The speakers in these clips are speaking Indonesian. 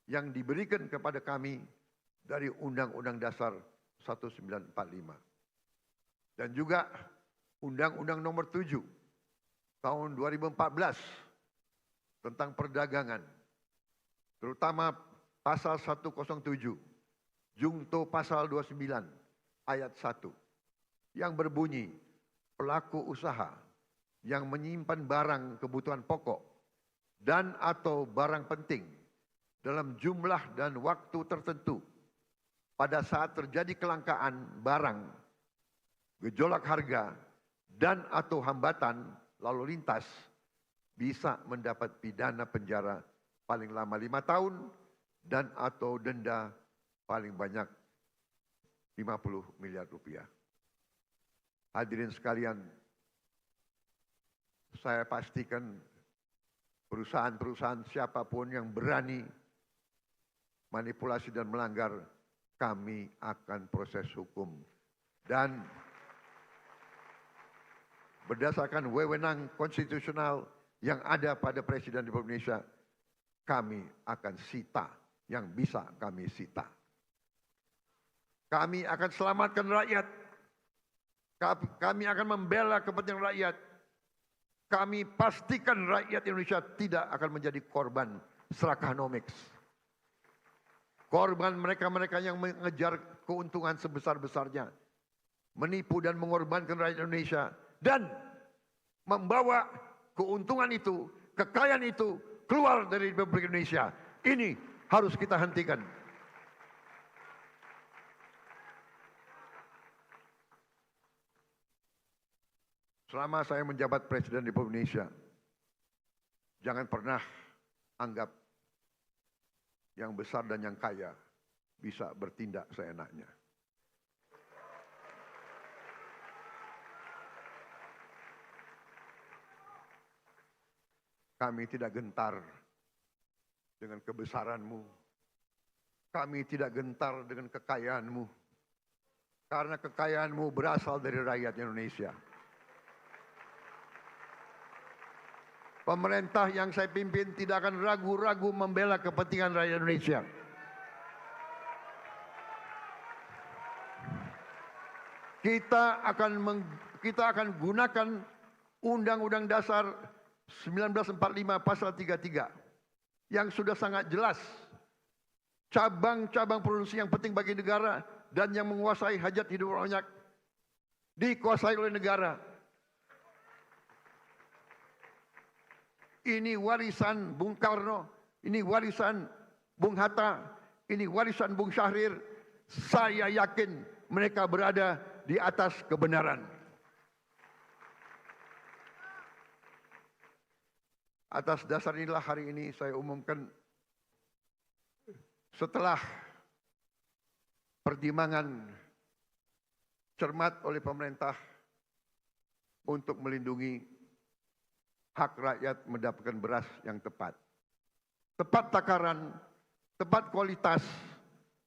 yang diberikan kepada kami dari Undang-Undang Dasar 1945. Dan juga Undang-Undang Nomor 7 tahun 2014 tentang perdagangan, terutama pasal 107, Jungto pasal 29 ayat 1 yang berbunyi pelaku usaha yang menyimpan barang kebutuhan pokok dan atau barang penting dalam jumlah dan waktu tertentu pada saat terjadi kelangkaan barang, gejolak harga, dan atau hambatan lalu lintas bisa mendapat pidana penjara paling lama 5 tahun dan atau denda paling banyak 50 miliar rupiah. Hadirin sekalian, saya pastikan perusahaan-perusahaan siapapun yang berani manipulasi dan melanggar, kami akan proses hukum. Dan berdasarkan wewenang konstitusional yang ada pada Presiden Republik Indonesia, kami akan sita yang bisa kami sita. Kami akan selamatkan rakyat. Kami akan membela kepentingan rakyat. Kami pastikan rakyat Indonesia tidak akan menjadi korban serakanomics. Korban mereka-mereka yang mengejar keuntungan sebesar-besarnya, menipu dan mengorbankan rakyat Indonesia, dan membawa keuntungan itu, kekayaan itu keluar dari Republik Indonesia. Ini harus kita hentikan. Selama saya menjabat Presiden Republik Indonesia, jangan pernah anggap yang besar dan yang kaya bisa bertindak seenaknya. Kami tidak gentar dengan kebesaranmu. Kami tidak gentar dengan kekayaanmu. Karena kekayaanmu berasal dari rakyat Indonesia. Pemerintah yang saya pimpin tidak akan ragu-ragu membela kepentingan rakyat Indonesia. Kita akan gunakan Undang-Undang Dasar 1945 pasal 33 yang sudah sangat jelas. Cabang-cabang produksi yang penting bagi negara dan yang menguasai hajat hidup banyak dikuasai oleh negara. Ini warisan Bung Karno, ini warisan Bung Hatta, ini warisan Bung Syahrir. Saya yakin mereka berada di atas kebenaran. Atas dasar inilah hari ini saya umumkan, setelah pertimbangan cermat oleh pemerintah untuk melindungi hak rakyat mendapatkan beras yang tepat. Tepat takaran, tepat kualitas,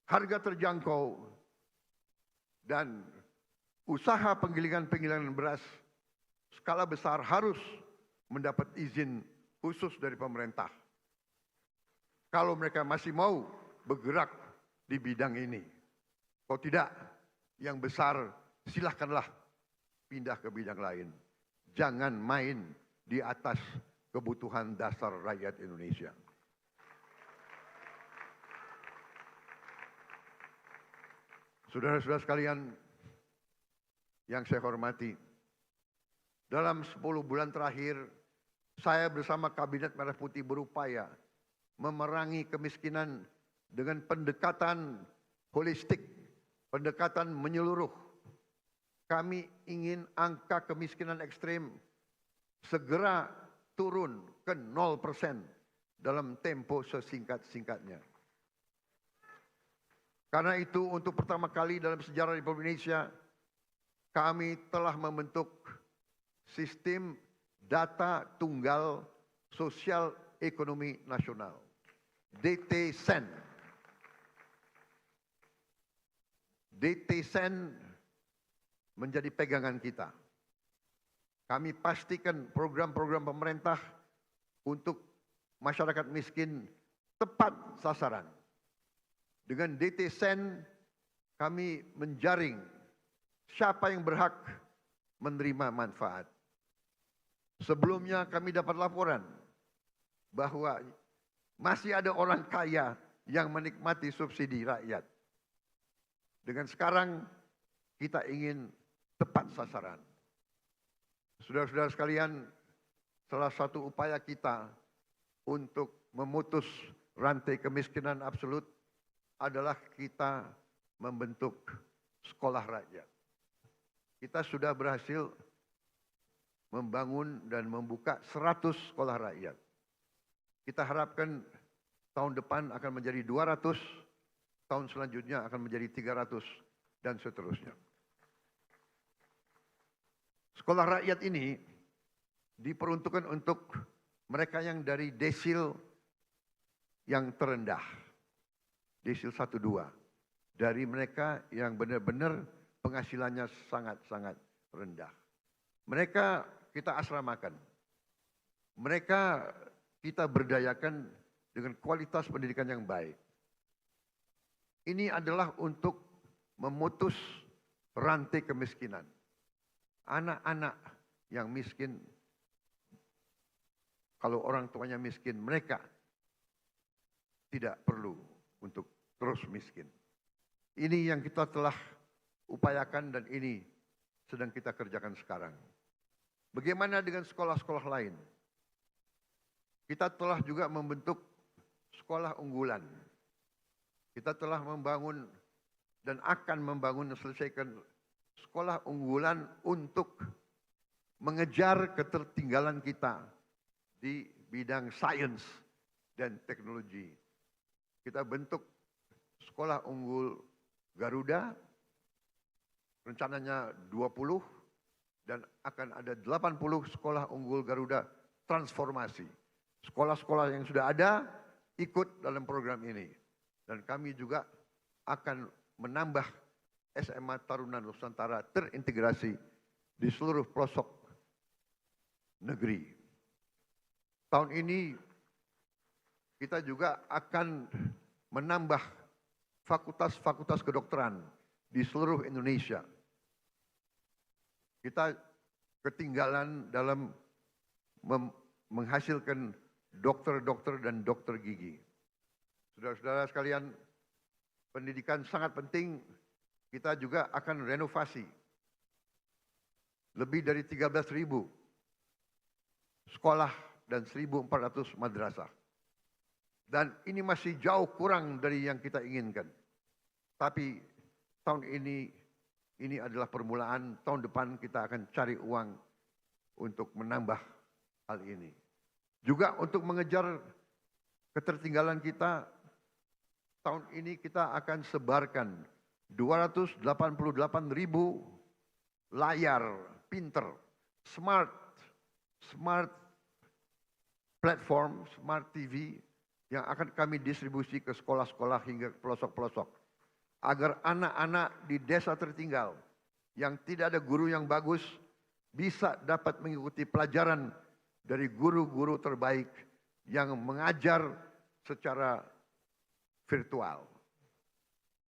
harga terjangkau, dan usaha penggilingan beras skala besar harus mendapat izin khusus dari pemerintah. Kalau mereka masih mau bergerak di bidang ini. Kalau tidak, yang besar silahkanlah pindah ke bidang lain. Jangan main di atas kebutuhan dasar rakyat Indonesia. Saudara-saudara sekalian yang saya hormati, dalam 10 bulan terakhir, saya bersama Kabinet Merah Putih berupaya memerangi kemiskinan dengan pendekatan holistik, pendekatan menyeluruh. Kami ingin angka kemiskinan ekstrim segera turun ke 0% dalam tempo sesingkat-singkatnya. Karena itu untuk pertama kali dalam sejarah Republik Indonesia, kami telah membentuk sistem data tunggal sosial ekonomi nasional, DTSEN. DTSEN menjadi pegangan kita. Kami pastikan program-program pemerintah untuk masyarakat miskin tepat sasaran. Dengan DT Sen kami menjaring siapa yang berhak menerima manfaat. Sebelumnya kami dapat laporan bahwa masih ada orang kaya yang menikmati subsidi rakyat. Dengan sekarang kita ingin tepat sasaran. Saudara-saudara sekalian, salah satu upaya kita untuk memutus rantai kemiskinan absolut adalah kita membentuk sekolah rakyat. Kita sudah berhasil membangun dan membuka 100 sekolah rakyat. Kita harapkan tahun depan akan menjadi 200, tahun selanjutnya akan menjadi 300, dan seterusnya. Sekolah rakyat ini diperuntukkan untuk mereka yang dari desil yang terendah. Desil 1, 2. Dari mereka yang benar-benar penghasilannya sangat-sangat rendah. Mereka kita asramakan. Mereka kita berdayakan dengan kualitas pendidikan yang baik. Ini adalah untuk memutus rantai kemiskinan. Anak-anak yang miskin, kalau orang tuanya miskin, mereka tidak perlu untuk terus miskin. Ini yang kita telah upayakan dan ini sedang kita kerjakan sekarang. Bagaimana dengan sekolah-sekolah lain? Kita telah juga membentuk sekolah unggulan. Kita telah membangun dan akan membangun dan selesaikan sekolah unggulan untuk mengejar ketertinggalan kita di bidang sains dan teknologi. Kita bentuk sekolah unggul Garuda, rencananya 20, dan akan ada 80 sekolah unggul Garuda transformasi. Sekolah-sekolah yang sudah ada ikut dalam program ini. Dan kami juga akan menambah SMA Taruna Nusantara terintegrasi di seluruh pelosok negeri. Tahun ini kita juga akan menambah fakultas-fakultas kedokteran di seluruh Indonesia. Kita ketinggalan dalam menghasilkan dokter-dokter dan dokter gigi. Saudara-saudara sekalian, pendidikan sangat penting. Kita juga akan renovasi lebih dari 13.000 sekolah dan 1.400 madrasah. Dan ini masih jauh kurang dari yang kita inginkan. Tapi tahun ini adalah permulaan. Tahun depan kita akan cari uang untuk menambah hal ini. Juga untuk mengejar ketertinggalan kita, tahun ini kita akan sebarkan 288.000 layar pinter, smart platform, smart TV yang akan kami distribusi ke sekolah-sekolah hingga pelosok-pelosok. Agar anak-anak di desa tertinggal yang tidak ada guru yang bagus bisa dapat mengikuti pelajaran dari guru-guru terbaik yang mengajar secara virtual.